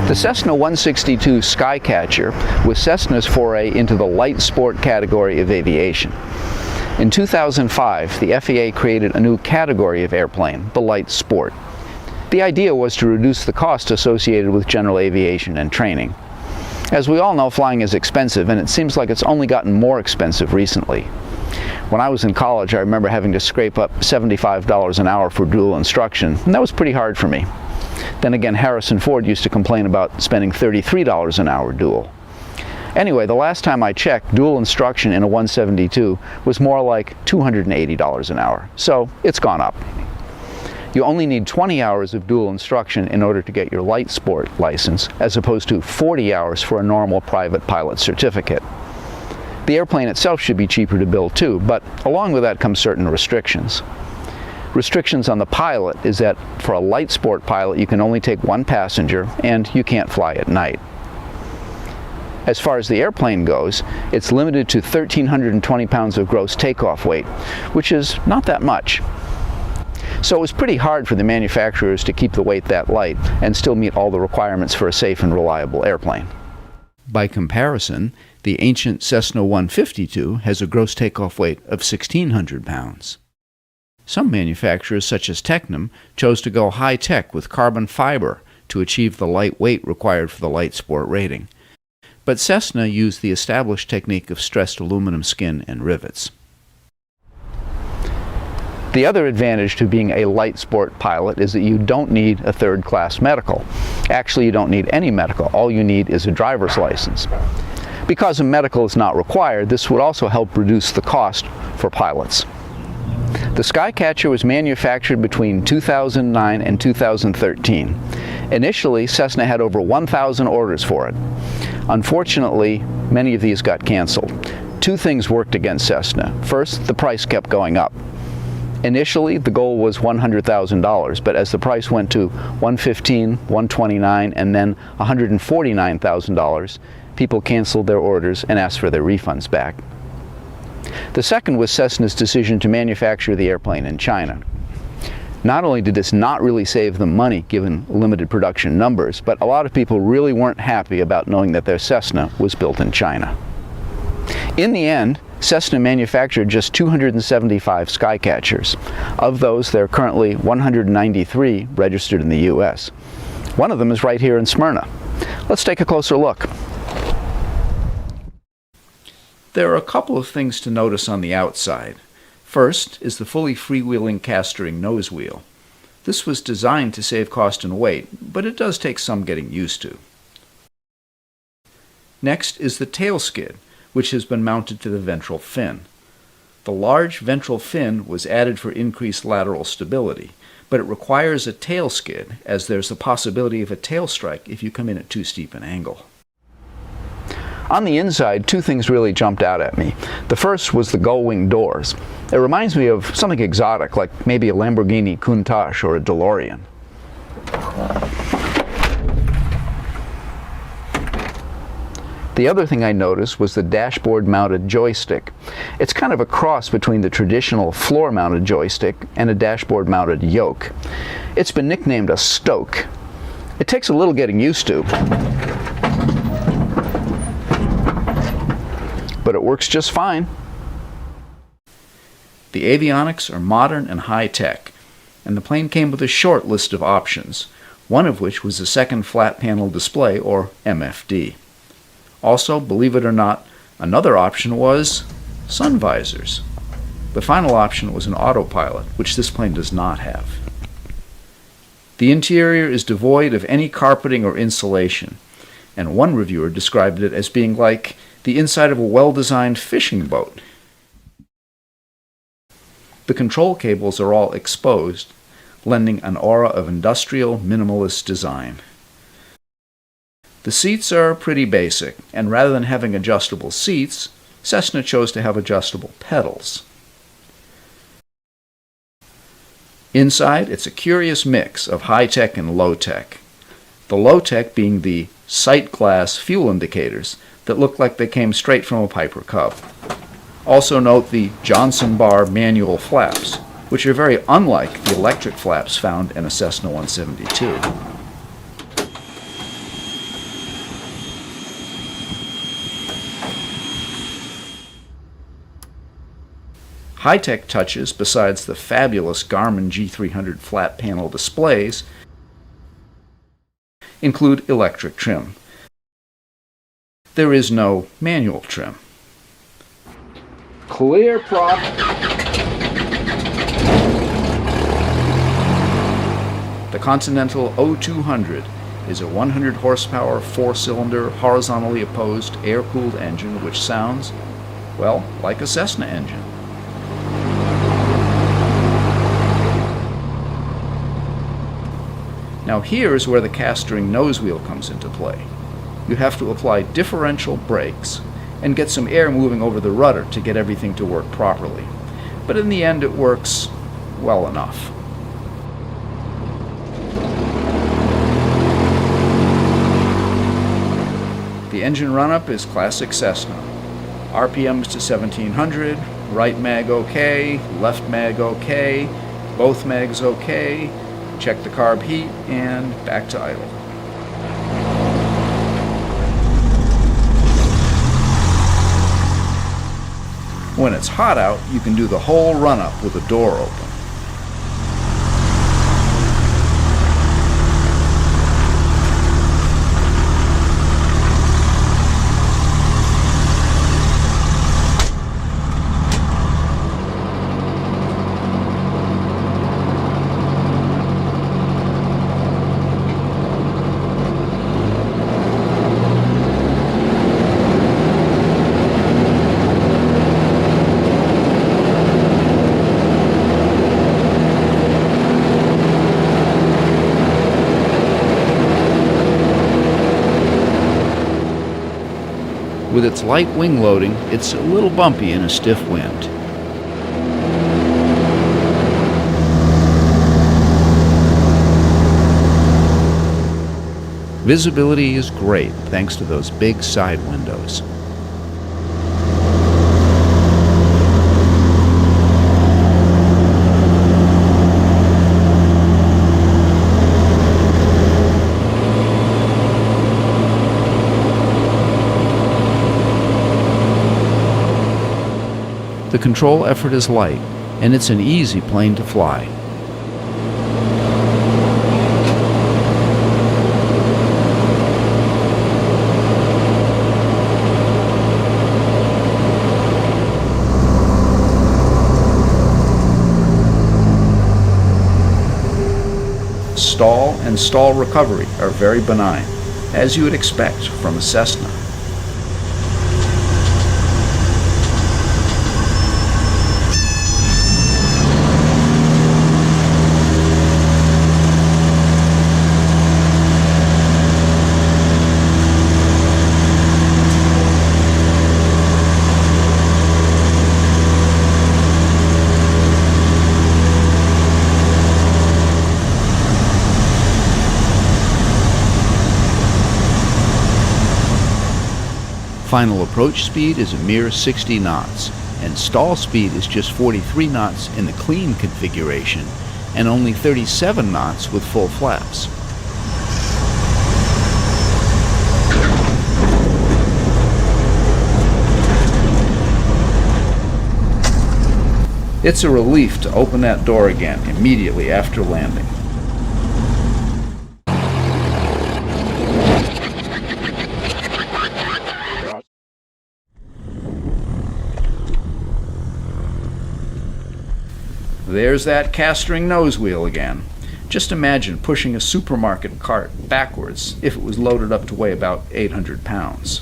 The Cessna 162 Skycatcher was Cessna's foray into the light sport category of aviation. In 2005, the FAA created a new category of airplane, the light sport. The idea was to reduce the cost associated with general aviation and training. As we all know, flying is expensive, and it seems like it's only gotten more expensive recently. When I was in college, I remember having to scrape up $75 an hour for dual instruction, and that was pretty hard for me. Then again, Harrison Ford used to complain about spending $33 an hour dual. Anyway, the last time I checked, dual instruction in a 172 was more like $280 an hour, so it's gone up. You only need 20 hours of dual instruction in order to get your light sport license, as opposed to 40 hours for a normal private pilot certificate. The airplane itself should be cheaper to build too, but along with that comes certain restrictions. Restrictions on the pilot is that for a light sport pilot you can only take one passenger and you can't fly at night. As far as the airplane goes, it's limited to 1,320 pounds of gross takeoff weight, which is not that much. So it was pretty hard for the manufacturers to keep the weight that light and still meet all the requirements for a safe and reliable airplane. By comparison, the ancient Cessna 152 has a gross takeoff weight of 1,600 pounds. Some manufacturers, such as Tecnam, chose to go high-tech with carbon fiber to achieve the light weight required for the light sport rating. But Cessna used the established technique of stressed aluminum skin and rivets. The other advantage to being a light sport pilot is that you don't need a third-class medical. Actually, you don't need any medical. All you need is a driver's license. Because a medical is not required, this would also help reduce the cost for pilots. The Skycatcher was manufactured between 2009 and 2013. Initially, Cessna had over 1,000 orders for it. Unfortunately, many of these got canceled. Two things worked against Cessna. First, the price kept going up. Initially, the goal was $100,000, but as the price went to $115,000, $129,000, and then $149,000, people canceled their orders and asked for their refunds back. The second was Cessna's decision to manufacture the airplane in China. Not only did this not really save them money given limited production numbers, but a lot of people really weren't happy about knowing that their Cessna was built in China. In the end, Cessna manufactured just 275 Skycatchers. Of those, there are currently 193 registered in the U.S. One of them is right here in Smyrna. Let's take a closer look. There are a couple of things to notice on the outside. First is the fully freewheeling castering nose wheel. This was designed to save cost and weight, but it does take some getting used to. Next is the tail skid, which has been mounted to the ventral fin. The large ventral fin was added for increased lateral stability, but it requires a tail skid, as there's the possibility of a tail strike if you come in at too steep an angle. On the inside, two things really jumped out at me. The first was the gull-wing doors. It reminds me of something exotic, like maybe a Lamborghini Countach or a DeLorean. The other thing I noticed was the dashboard-mounted joystick. It's kind of a cross between the traditional floor-mounted joystick and a dashboard-mounted yoke. It's been nicknamed a Stoke. It takes a little getting used to, but it works just fine. The avionics are modern and high-tech, and the plane came with a short list of options, one of which was a second flat panel display, or MFD. Also, believe it or not, another option was sun visors. The final option was an autopilot, which this plane does not have. The interior is devoid of any carpeting or insulation, and one reviewer described it as being like the inside of a well-designed fishing boat. The control cables are all exposed, lending an aura of industrial, minimalist design. The seats are pretty basic, and rather than having adjustable seats, Cessna chose to have adjustable pedals. Inside, it's a curious mix of high-tech and low-tech. The low-tech being the sight glass fuel indicators that look like they came straight from a Piper Cub. Also note the Johnson bar manual flaps, which are very unlike the electric flaps found in a Cessna 172. High-tech touches, besides the fabulous Garmin G300 flat panel displays, include electric trim. There is no manual trim. Clear prop. The Continental O200 is a 100 horsepower, 4-cylinder, horizontally opposed, air-cooled engine which sounds, well, like a Cessna engine. Now here's where the cast-ring nose wheel comes into play. You have to apply differential brakes and get some air moving over the rudder to get everything to work properly. But in the end it works well enough. The engine run-up is classic Cessna. RPMs to 1700, right mag okay, left mag okay, both mags okay, check the carb heat, and back to idle. When it's hot out, you can do the whole run-up with the door open. With its light wing loading, it's a little bumpy in a stiff wind. Visibility is great thanks to those big side windows. The control effort is light, and it's an easy plane to fly. Stall and stall recovery are very benign, as you would expect from a Cessna. Final approach speed is a mere 60 knots, and stall speed is just 43 knots in the clean configuration, and only 37 knots with full flaps. It's a relief to open that door again immediately after landing. There's that cast-ring nose wheel again. Just imagine pushing a supermarket cart backwards if it was loaded up to weigh about 800 pounds.